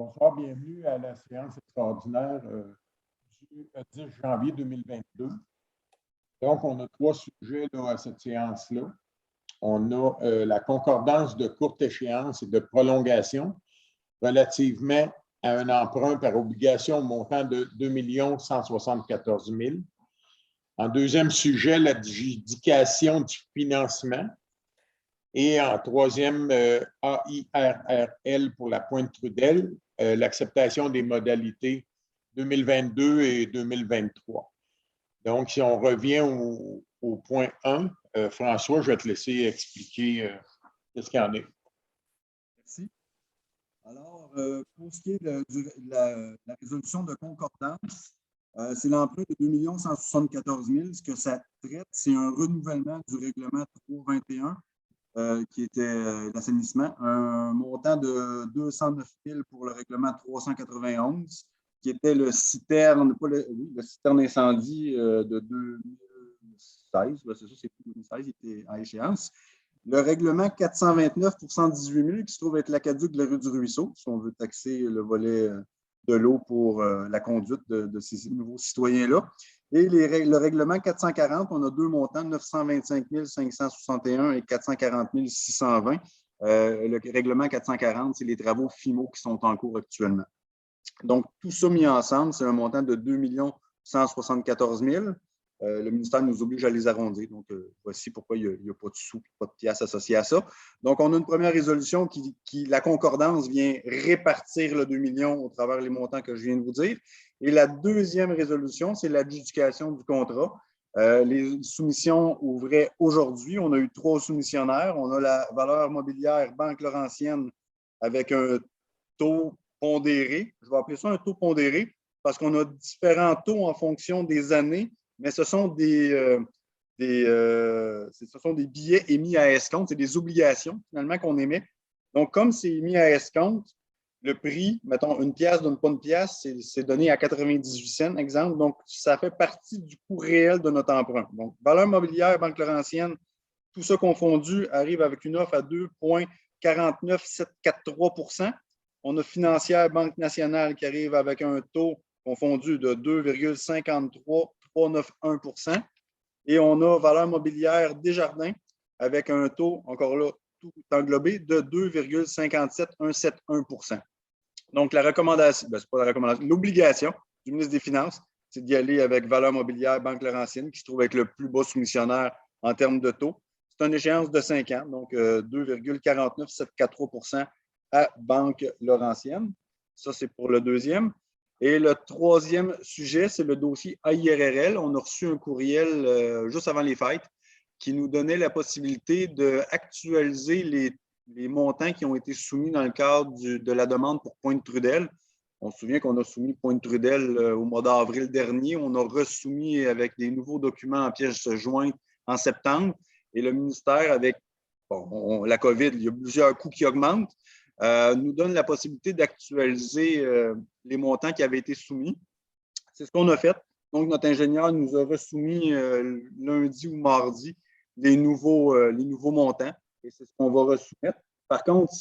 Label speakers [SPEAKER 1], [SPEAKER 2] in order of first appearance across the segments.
[SPEAKER 1] Bonsoir, bienvenue à la séance extraordinaire du 10 janvier 2022. Donc, on a trois sujets là, à cette séance-là. On a la concordance de courte échéance et de prolongation relativement à un emprunt par obligation au montant de 2 174 000. En deuxième sujet, l'adjudication du financement. Et en troisième, AIRRL pour la Pointe-Trudel, l'acceptation des modalités 2022 et 2023. Donc, si on revient au point 1, François, je vais te laisser expliquer ce qu'il y en est.
[SPEAKER 2] Merci. Alors, pour ce qui est de la résolution de concordance, c'est l'emprunt de 2 174 000. Ce que ça traite, c'est un renouvellement du règlement 321 qui était l'assainissement, un montant de 209 000 pour le règlement 391, qui était le citerne, pas le citerne incendie de 2016. C'est ça, c'est 2016, il était à échéance. Le règlement 429 pour 118 000, qui se trouve être l'aqueduc de la rue du Ruisseau, si on veut taxer le volet de l'eau pour la conduite de ces nouveaux citoyens-là. Et le règlement 440, on a deux montants, 925 561 et 440 620. Le règlement 440, c'est les travaux FIMO qui sont en cours actuellement. Donc, tout ça mis ensemble, c'est un montant de 2 174 000. Le ministère nous oblige à les arrondir. Donc, voici pourquoi il n'y a pas de sous, pas de pièces associées à ça. Donc, on a une première résolution qui la concordance vient répartir le 2 millions au travers les montants que je viens de vous dire. Et la deuxième résolution, c'est l'adjudication du contrat. Les soumissions ouvraient aujourd'hui. On a eu 3 soumissionnaires. On a la valeur mobilière Banque Laurentienne avec un taux pondéré. Je vais appeler ça un taux pondéré parce qu'on a différents taux en fonction des années, mais ce sont des billets émis à escompte, c'est des obligations finalement qu'on émet. Donc, comme c'est émis à escompte, le prix, mettons, une pièce donne pas une pièce, c'est donné à 98 cents, exemple. Donc, ça fait partie du coût réel de notre emprunt. Donc, valeur mobilière, Banque Laurentienne, tout ça confondu, arrive avec une offre à 2,49743 %. On a Financière Banque Nationale qui arrive avec un taux confondu de 2,53391 %. Et on a Valeur mobilière Desjardins avec un taux, encore là, tout englobé, de 2,57171 %. Donc, la recommandation, c'est pas la recommandation, l'obligation du ministre des Finances, c'est d'y aller avec Valeur mobilière Banque Laurentienne, qui se trouve avec le plus bas soumissionnaire en termes de taux. C'est une échéance de 5 ans, donc 2,49743 % à Banque Laurentienne. Ça, c'est pour le deuxième. Et le troisième sujet, c'est le dossier AIRRL. On a reçu un courriel juste avant les fêtes qui nous donnait la possibilité d'actualiser les montants qui ont été soumis dans le cadre de la demande pour Pointe-Trudel. On se souvient qu'on a soumis Pointe-Trudel au mois d'avril dernier. On a resoumis avec des nouveaux documents en pièces jointes en septembre. Et le ministère, avec la COVID, il y a plusieurs coûts qui augmentent, nous donne la possibilité d'actualiser les montants qui avaient été soumis. C'est ce qu'on a fait. Donc, notre ingénieur nous a resoumis lundi ou mardi les nouveaux montants. Et c'est ce qu'on va resoumettre. Par contre,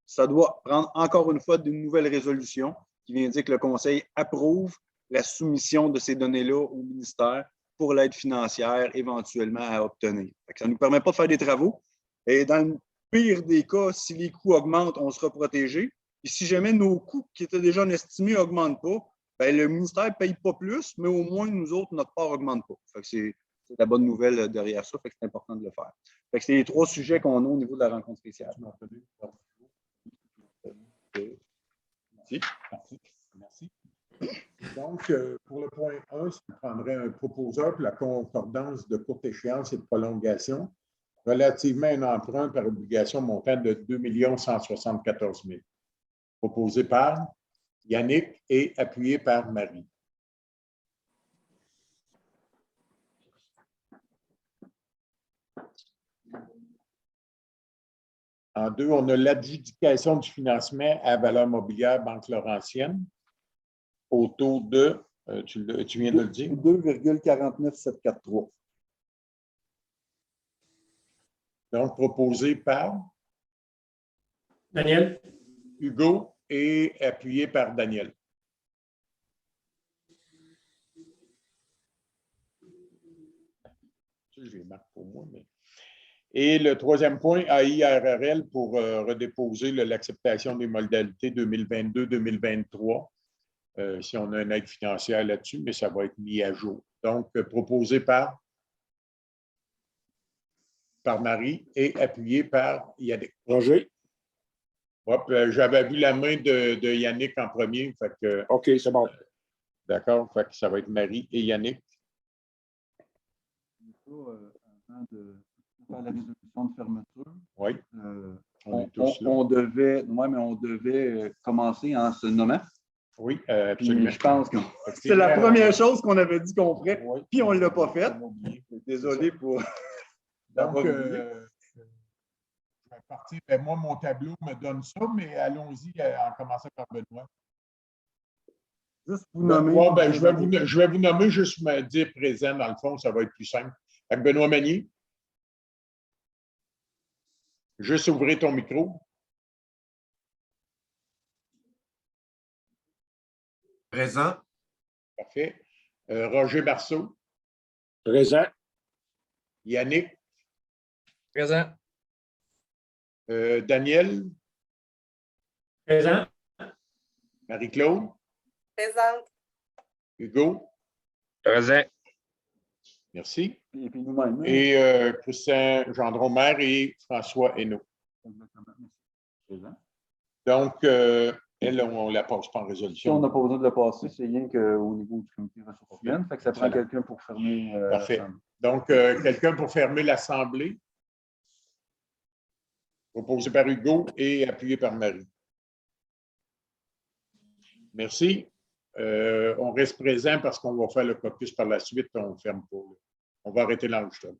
[SPEAKER 2] ça doit prendre encore une fois une nouvelle résolution qui vient dire que le Conseil approuve la soumission de ces données-là au ministère pour l'aide financière éventuellement à obtenir. Ça ne nous permet pas de faire des travaux. Et dans le pire des cas, si les coûts augmentent, on sera protégé. Et si jamais nos coûts qui étaient déjà estimés n'augmentent pas, bien, le ministère ne paye pas plus, mais au moins, nous autres, notre part n'augmente pas. C'est la bonne nouvelle derrière ça. C'est important de le faire. C'est les 3 sujets qu'on a au niveau de la rencontre spéciale.
[SPEAKER 1] Merci. Merci. Donc, pour le point 1, je prendrais un proposeur pour la concordance de courte échéance et de prolongation relativement à un emprunt par obligation montant de 2 174 000. Proposé par Yannick et appuyé par Marie. En 2, on a l'adjudication du financement à valeur mobilière Banque Laurentienne au taux de, tu viens de le dire?
[SPEAKER 2] 2,49743.
[SPEAKER 1] Donc, proposé par
[SPEAKER 3] Daniel.
[SPEAKER 1] Hugo et appuyé par Daniel. Je les marque pour moi, mais... Et le troisième point, AIRRL pour redéposer l'acceptation des modalités 2022-2023. Si on a une aide financière là-dessus, mais ça va être mis à jour. Donc, proposé par Marie et appuyé par Yannick.
[SPEAKER 3] Roger.
[SPEAKER 1] J'avais vu la main de Yannick en premier. Fait que,
[SPEAKER 3] OK, c'est bon.
[SPEAKER 1] D'accord, fait que ça va être Marie et Yannick.
[SPEAKER 4] Avant de faire la résolution de fermeture,
[SPEAKER 1] Oui.
[SPEAKER 4] On devait commencer en se nommant.
[SPEAKER 1] Oui,
[SPEAKER 4] Puis
[SPEAKER 1] absolument.
[SPEAKER 4] je pense que c'est la première chose qu'on avait dit qu'on ferait,
[SPEAKER 1] Oui.
[SPEAKER 4] puis on ne l'a pas faite. Désolé pour.
[SPEAKER 1] Donc, je vais partir. Ben, moi, mon tableau me donne ça, mais allons-y en commençant par Benoît.
[SPEAKER 4] Juste vous nommer.
[SPEAKER 1] Je vais vous nommer, juste me dire présent, dans le fond, ça va être plus simple. Avec Benoît Magnier. Juste ouvrir ton micro.
[SPEAKER 5] Présent.
[SPEAKER 1] Parfait. Roger Marceau.
[SPEAKER 3] Présent.
[SPEAKER 1] Yannick.
[SPEAKER 5] Présent.
[SPEAKER 1] Daniel.
[SPEAKER 5] Présent.
[SPEAKER 1] Marie-Claude.
[SPEAKER 6] Présente.
[SPEAKER 1] Hugo.
[SPEAKER 5] Présent.
[SPEAKER 1] Merci.
[SPEAKER 4] Et puis nous-mêmes.
[SPEAKER 1] Et Christian Gendron-Maire et François Hainaut.
[SPEAKER 4] Présent.
[SPEAKER 1] Donc, elle, on ne la passe pas en
[SPEAKER 4] Si
[SPEAKER 1] résolution.
[SPEAKER 4] on n'a pas besoin de le passer, c'est rien qu'au niveau du comité ressources humaines. Fait que ça prend
[SPEAKER 1] Excellent.
[SPEAKER 4] quelqu'un pour fermer.
[SPEAKER 1] Parfait.
[SPEAKER 4] l'Assemblée.
[SPEAKER 1] Donc, quelqu'un pour fermer l'Assemblée. Proposé par Hugo et appuyé par Marie. Merci. On reste présent parce qu'on va faire le caucus par la suite. On ferme pas. On va arrêter l'enregistrement.